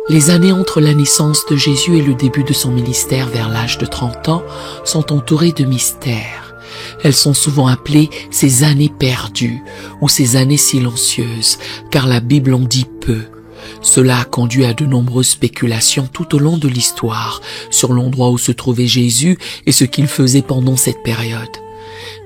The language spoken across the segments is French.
Les années entre la naissance de Jésus et le début de son ministère vers l'âge de 30 ans sont entourées de mystères. Elles sont souvent appelées ces années perdues ou ces années silencieuses, car la Bible en dit peu. Cela a conduit à de nombreuses spéculations tout au long de l'histoire sur l'endroit où se trouvait Jésus et ce qu'il faisait pendant cette période.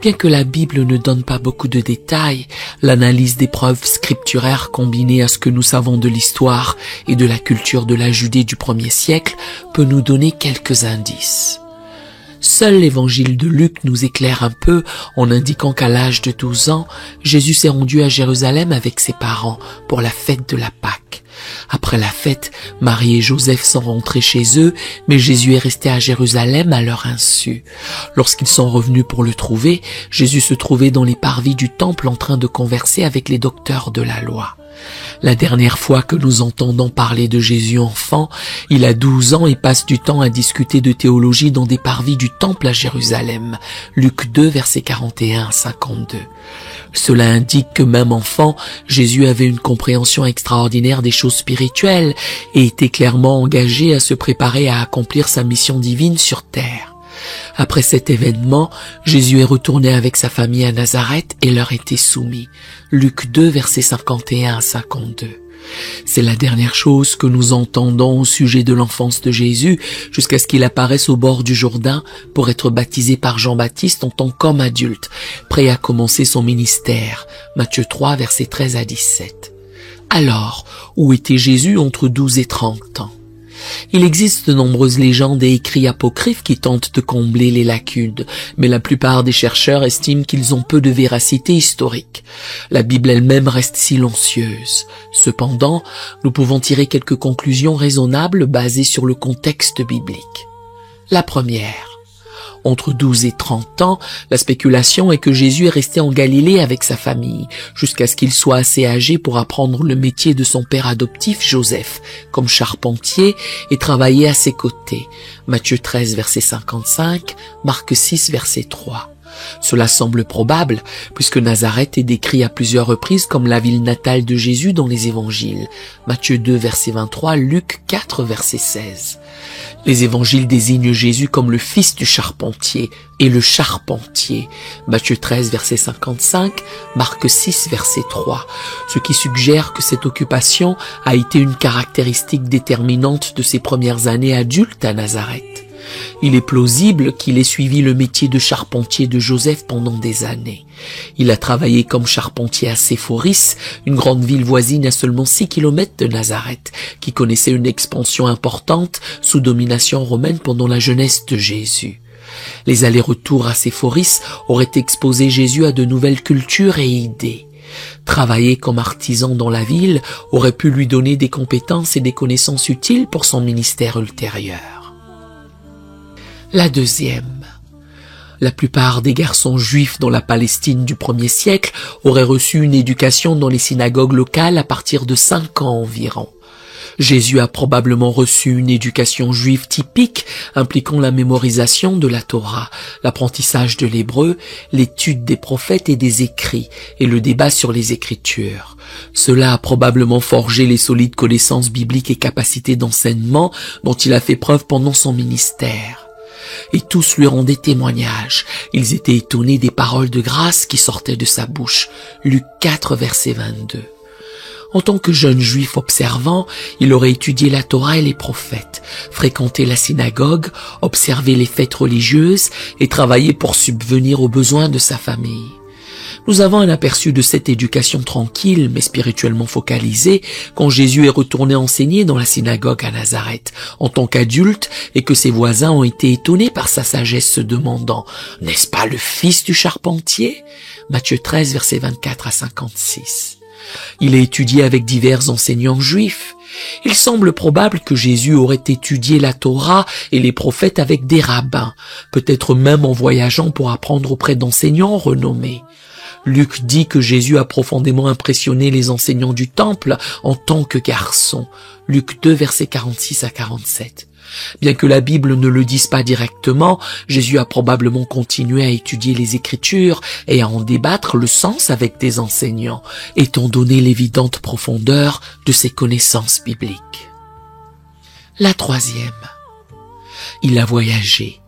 Bien que la Bible ne donne pas beaucoup de détails, l'analyse des preuves scripturaires combinée à ce que nous savons de l'histoire et de la culture de la Judée du 1er siècle peut nous donner quelques indices. Seul l'évangile de Luc nous éclaire un peu en indiquant qu'à l'âge de 12 ans, Jésus s'est rendu à Jérusalem avec ses parents pour la fête de la Pâque. Après la fête, Marie et Joseph sont rentrés chez eux, mais Jésus est resté à Jérusalem à leur insu. Lorsqu'ils sont revenus pour le trouver, Jésus se trouvait dans les parvis du temple en train de converser avec les docteurs de la loi. La dernière fois que nous entendons parler de Jésus enfant, il a 12 ans et passe du temps à discuter de théologie dans des parvis du temple à Jérusalem. Luc 2, versets 41 à 52. Cela indique que même enfant, Jésus avait une compréhension extraordinaire des choses spirituelles et était clairement engagé à se préparer à accomplir sa mission divine sur terre. Après cet événement, Jésus est retourné avec sa famille à Nazareth et leur était soumis. Luc 2, versets 51 à 52. C'est la dernière chose que nous entendons au sujet de l'enfance de Jésus jusqu'à ce qu'il apparaisse au bord du Jourdain pour être baptisé par Jean-Baptiste en tant qu'homme adulte, prêt à commencer son ministère. Matthieu 3, versets 13 à 17. Alors, où était Jésus entre 12 et 30 ans? Il existe de nombreuses légendes et écrits apocryphes qui tentent de combler les lacunes, mais la plupart des chercheurs estiment qu'ils ont peu de véracité historique. La Bible elle-même reste silencieuse. Cependant, nous pouvons tirer quelques conclusions raisonnables basées sur le contexte biblique. La première. Entre 12 et 30 ans, la spéculation est que Jésus est resté en Galilée avec sa famille, jusqu'à ce qu'il soit assez âgé pour apprendre le métier de son père adoptif Joseph, comme charpentier, et travailler à ses côtés. Matthieu 13, verset 55, Marc 6, verset 3. Cela semble probable, puisque Nazareth est décrit à plusieurs reprises comme la ville natale de Jésus dans les évangiles. Matthieu 2, verset 23, Luc 4, verset 16. Les évangiles désignent Jésus comme le fils du charpentier et le charpentier. Matthieu 13, verset 55, Marc 6, verset 3. Ce qui suggère que cette occupation a été une caractéristique déterminante de ses premières années adultes à Nazareth. Il est plausible qu'il ait suivi le métier de charpentier de Joseph pendant des années. Il a travaillé comme charpentier à Séphoris, une grande ville voisine à seulement 6 kilomètres de Nazareth, qui connaissait une expansion importante sous domination romaine pendant la jeunesse de Jésus. Les allers-retours à Séphoris auraient exposé Jésus à de nouvelles cultures et idées. Travailler comme artisan dans la ville aurait pu lui donner des compétences et des connaissances utiles pour son ministère ultérieur. La deuxième. La plupart des garçons juifs dans la Palestine du 1er siècle auraient reçu une éducation dans les synagogues locales à partir de 5 ans environ. Jésus a probablement reçu une éducation juive typique impliquant la mémorisation de la Torah, l'apprentissage de l'hébreu, l'étude des prophètes et des écrits, et le débat sur les Écritures. Cela a probablement forgé les solides connaissances bibliques et capacités d'enseignement dont il a fait preuve pendant son ministère. Et tous lui rendaient témoignage. Ils étaient étonnés des paroles de grâce qui sortaient de sa bouche. Luc 4, verset 22. En tant que jeune juif observant, il aurait étudié la Torah et les prophètes, fréquenté la synagogue, observé les fêtes religieuses et travaillé pour subvenir aux besoins de sa famille. Nous avons un aperçu de cette éducation tranquille mais spirituellement focalisée quand Jésus est retourné enseigner dans la synagogue à Nazareth en tant qu'adulte et que ses voisins ont été étonnés par sa sagesse se demandant « N'est-ce pas le fils du charpentier ?» Matthieu 13, versets 24 à 56. Il a étudié avec divers enseignants juifs. Il semble probable que Jésus aurait étudié la Torah et les prophètes avec des rabbins, peut-être même en voyageant pour apprendre auprès d'enseignants renommés. Luc dit que Jésus a profondément impressionné les enseignants du temple en tant que garçon. Luc 2, versets 46 à 47. Bien que la Bible ne le dise pas directement, Jésus a probablement continué à étudier les Écritures et à en débattre le sens avec des enseignants, étant donné l'évidente profondeur de ses connaissances bibliques. La troisième, il a voyagé.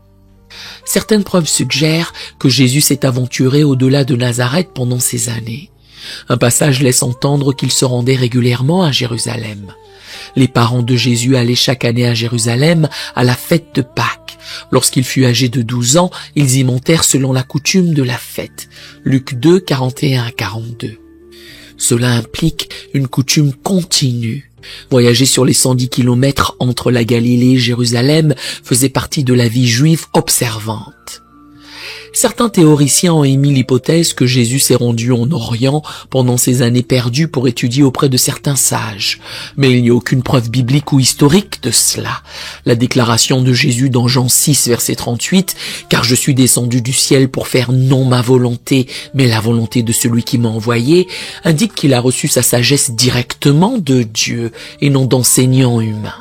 Certaines preuves suggèrent que Jésus s'est aventuré au-delà de Nazareth pendant ces années. Un passage laisse entendre qu'il se rendait régulièrement à Jérusalem. Les parents de Jésus allaient chaque année à Jérusalem à la fête de Pâques. Lorsqu'il fut âgé de 12 ans, ils y montèrent selon la coutume de la fête. Luc 2, 41 à 42. Cela implique une coutume continue. Voyager sur les 110 kilomètres entre la Galilée et Jérusalem faisait partie de la vie juive observante. Certains théoriciens ont émis l'hypothèse que Jésus s'est rendu en Orient pendant ses années perdues pour étudier auprès de certains sages. Mais il n'y a aucune preuve biblique ou historique de cela. La déclaration de Jésus dans Jean 6, verset 38, « Car je suis descendu du ciel pour faire non ma volonté, mais la volonté de celui qui m'a envoyé », indique qu'il a reçu sa sagesse directement de Dieu et non d'enseignants humains.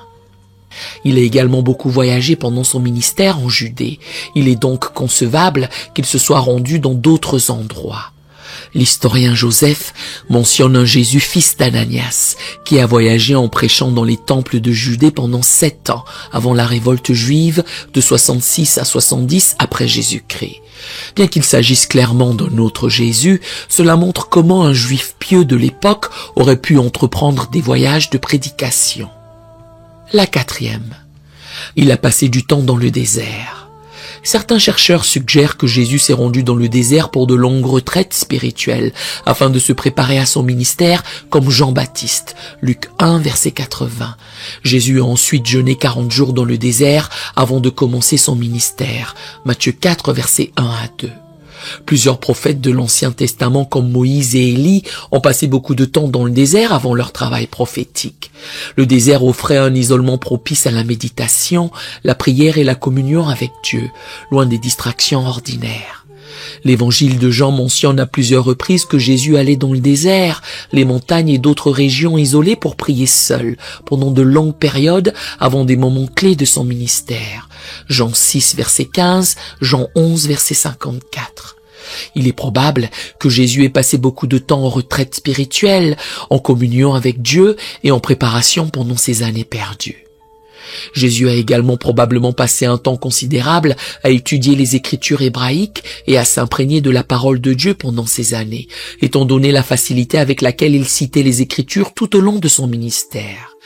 Il a également beaucoup voyagé pendant son ministère en Judée. Il est donc concevable qu'il se soit rendu dans d'autres endroits. L'historien Joseph mentionne un Jésus fils d'Ananias qui a voyagé en prêchant dans les temples de Judée pendant 7 ans avant la révolte juive de 66 à 70 après Jésus-Christ. Bien qu'il s'agisse clairement d'un autre Jésus, cela montre comment un juif pieux de l'époque aurait pu entreprendre des voyages de prédication. La quatrième, il a passé du temps dans le désert. Certains chercheurs suggèrent que Jésus s'est rendu dans le désert pour de longues retraites spirituelles, afin de se préparer à son ministère comme Jean-Baptiste. Luc 1, verset 80. Jésus a ensuite jeûné 40 jours dans le désert avant de commencer son ministère. Matthieu 4, verset 1 à 2. Plusieurs prophètes de l'Ancien Testament comme Moïse et Élie ont passé beaucoup de temps dans le désert avant leur travail prophétique. Le désert offrait un isolement propice à la méditation, la prière et la communion avec Dieu, loin des distractions ordinaires. L'évangile de Jean mentionne à plusieurs reprises que Jésus allait dans le désert, les montagnes et d'autres régions isolées pour prier seul, pendant de longues périodes avant des moments clés de son ministère. Jean 6, verset 15, Jean 11, verset 54. Il est probable que Jésus ait passé beaucoup de temps en retraite spirituelle, en communion avec Dieu et en préparation pendant ces années perdues. Jésus a également probablement passé un temps considérable à étudier les Écritures hébraïques et à s'imprégner de la parole de Dieu pendant ces années, étant donné la facilité avec laquelle il citait les Écritures tout au long de son ministère.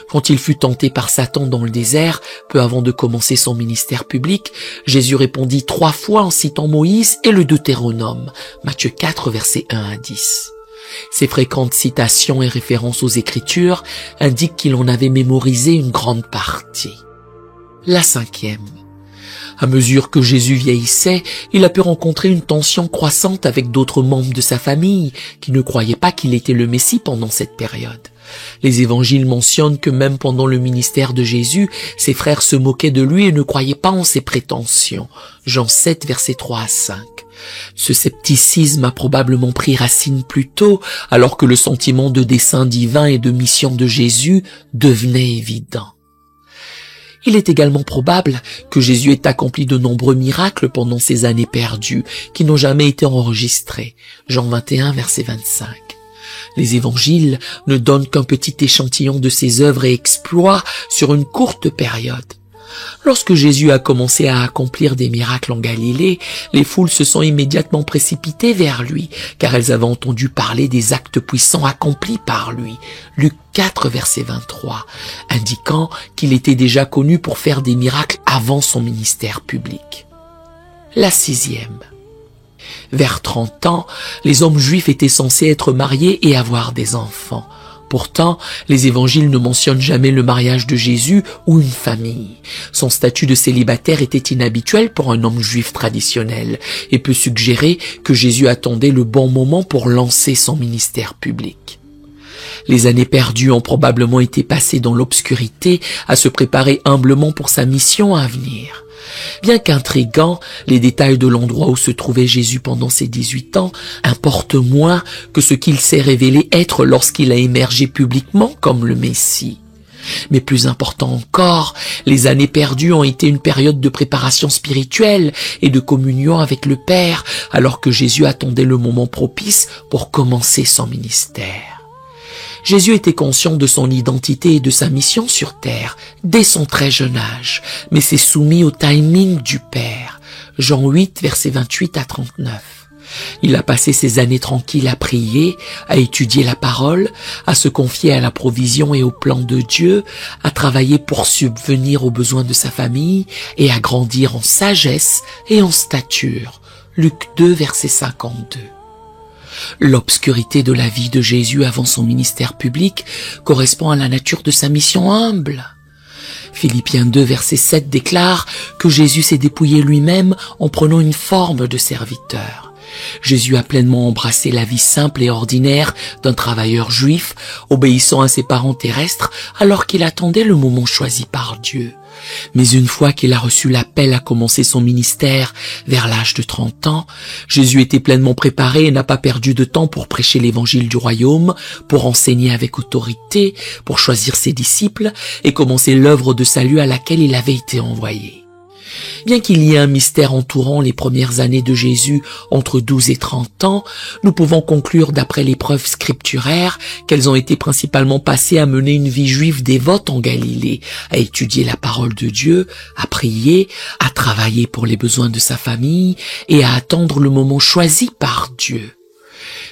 Quand il fut tenté par Satan dans le désert, peu avant de commencer son ministère public, Jésus répondit 3 fois en citant Moïse et le Deutéronome, Matthieu 4, versets 1 à 10. Ces fréquentes citations et références aux Écritures indiquent qu'il en avait mémorisé une grande partie. La cinquième. À mesure que Jésus vieillissait, il a pu rencontrer une tension croissante avec d'autres membres de sa famille qui ne croyaient pas qu'il était le Messie pendant cette période. Les évangiles mentionnent que même pendant le ministère de Jésus, ses frères se moquaient de lui et ne croyaient pas en ses prétentions. Jean 7, versets 3 à 5. Ce scepticisme a probablement pris racine plus tôt, alors que le sentiment de dessein divin et de mission de Jésus devenait évident. Il est également probable que Jésus ait accompli de nombreux miracles pendant ces années perdues, qui n'ont jamais été enregistrés. Jean 21, verset 25. Les évangiles ne donnent qu'un petit échantillon de ses œuvres et exploits sur une courte période. Lorsque Jésus a commencé à accomplir des miracles en Galilée, les foules se sont immédiatement précipitées vers lui, car elles avaient entendu parler des actes puissants accomplis par lui. Luc 4, verset 23, indiquant qu'il était déjà connu pour faire des miracles avant son ministère public. La sixième. Vers 30 ans, les hommes juifs étaient censés être mariés et avoir des enfants. Pourtant, les évangiles ne mentionnent jamais le mariage de Jésus ou une famille. Son statut de célibataire était inhabituel pour un homme juif traditionnel et peut suggérer que Jésus attendait le bon moment pour lancer son ministère public. Les années perdues ont probablement été passées dans l'obscurité à se préparer humblement pour sa mission à venir. Bien qu'intrigants, les détails de l'endroit où se trouvait Jésus pendant ses 18 ans importent moins que ce qu'il s'est révélé être lorsqu'il a émergé publiquement comme le Messie. Mais plus important encore, les années perdues ont été une période de préparation spirituelle et de communion avec le Père, alors que Jésus attendait le moment propice pour commencer son ministère. Jésus était conscient de son identité et de sa mission sur terre dès son très jeune âge, mais s'est soumis au timing du Père. Jean 8, versets 28 à 39. Il a passé ses années tranquilles à prier, à étudier la parole, à se confier à la provision et au plan de Dieu, à travailler pour subvenir aux besoins de sa famille et à grandir en sagesse et en stature. Luc 2, verset 52. L'obscurité de la vie de Jésus avant son ministère public correspond à la nature de sa mission humble. Philippiens 2, verset 7 déclare que Jésus s'est dépouillé lui-même en prenant une forme de serviteur. Jésus a pleinement embrassé la vie simple et ordinaire d'un travailleur juif, obéissant à ses parents terrestres alors qu'il attendait le moment choisi par Dieu. Mais une fois qu'il a reçu l'appel à commencer son ministère vers l'âge de 30 ans, Jésus était pleinement préparé et n'a pas perdu de temps pour prêcher l'évangile du royaume, pour enseigner avec autorité, pour choisir ses disciples et commencer l'œuvre de salut à laquelle il avait été envoyé. Bien qu'il y ait un mystère entourant les premières années de Jésus entre 12 et 30 ans, nous pouvons conclure d'après les preuves scripturaires qu'elles ont été principalement passées à mener une vie juive dévote en Galilée, à étudier la parole de Dieu, à prier, à travailler pour les besoins de sa famille et à attendre le moment choisi par Dieu.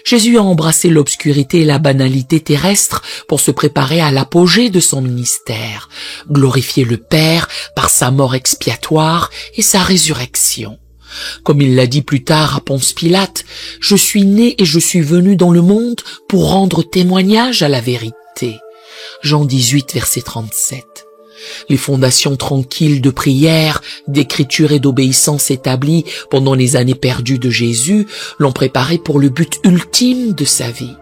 Jésus a embrassé l'obscurité et la banalité terrestre pour se préparer à l'apogée de son ministère, glorifier le Père par sa mort expiatoire et sa résurrection. Comme il l'a dit plus tard à Ponce Pilate, « Je suis né et je suis venu dans le monde pour rendre témoignage à la vérité. » Jean 18, verset 37. Les fondations tranquilles de prière, d'écriture et d'obéissance établies pendant les années perdues de Jésus l'ont préparé pour le but ultime de sa vie.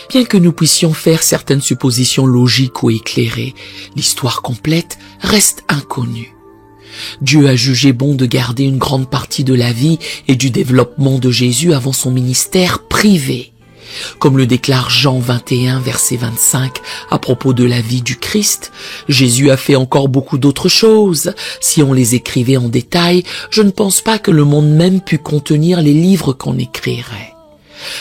Bien que nous puissions faire certaines suppositions logiques ou éclairées, l'histoire complète reste inconnue. Dieu a jugé bon de garder une grande partie de la vie et du développement de Jésus avant son ministère privé. Comme le déclare Jean 21, verset 25, à propos de la vie du Christ, Jésus a fait encore beaucoup d'autres choses. Si on les écrivait en détail, je ne pense pas que le monde même pût contenir les livres qu'on écrirait.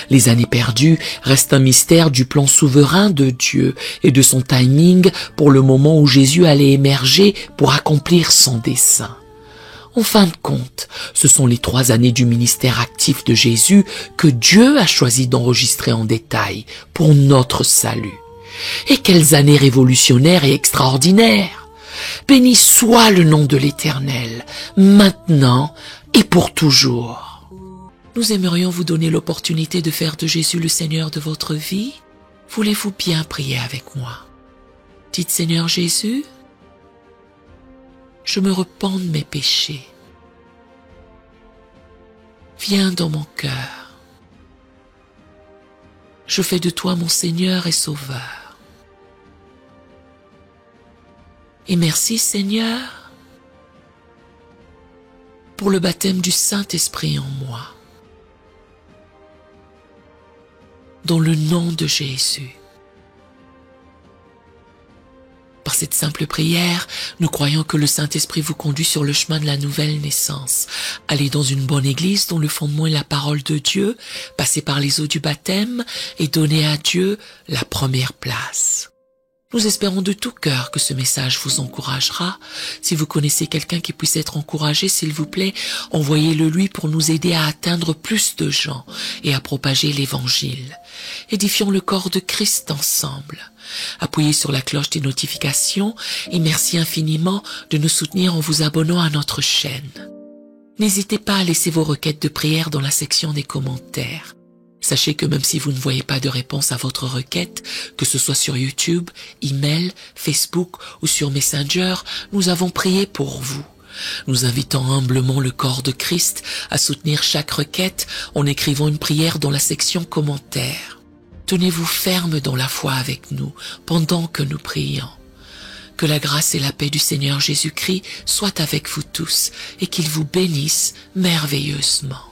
Les années perdues restent un mystère du plan souverain de Dieu et de son timing pour le moment où Jésus allait émerger pour accomplir son dessein. En fin de compte, ce sont les 3 années du ministère actif de Jésus que Dieu a choisi d'enregistrer en détail pour notre salut. Et quelles années révolutionnaires et extraordinaires! Béni soit le nom de l'Éternel, maintenant et pour toujours. Nous aimerions vous donner l'opportunité de faire de Jésus le Seigneur de votre vie. Voulez-vous bien prier avec moi? Dites Seigneur Jésus, je me repens de mes péchés. Viens dans mon cœur. Je fais de toi mon Seigneur et Sauveur. Et merci Seigneur pour le baptême du Saint-Esprit en moi. Dans le nom de Jésus. Par cette simple prière, nous croyons que le Saint-Esprit vous conduit sur le chemin de la nouvelle naissance. Allez dans une bonne église dont le fondement est la parole de Dieu, passez par les eaux du baptême et donnez à Dieu la première place. Nous espérons de tout cœur que ce message vous encouragera. Si vous connaissez quelqu'un qui puisse être encouragé, s'il vous plaît, envoyez-le lui pour nous aider à atteindre plus de gens et à propager l'Évangile. Édifions le corps de Christ ensemble. Appuyez sur la cloche des notifications et merci infiniment de nous soutenir en vous abonnant à notre chaîne. N'hésitez pas à laisser vos requêtes de prière dans la section des commentaires. Sachez que même si vous ne voyez pas de réponse à votre requête, que ce soit sur YouTube, email, Facebook ou sur Messenger, nous avons prié pour vous. Nous invitons humblement le corps de Christ à soutenir chaque requête en écrivant une prière dans la section commentaires. Tenez-vous ferme dans la foi avec nous pendant que nous prions. Que la grâce et la paix du Seigneur Jésus-Christ soient avec vous tous et qu'il vous bénisse merveilleusement.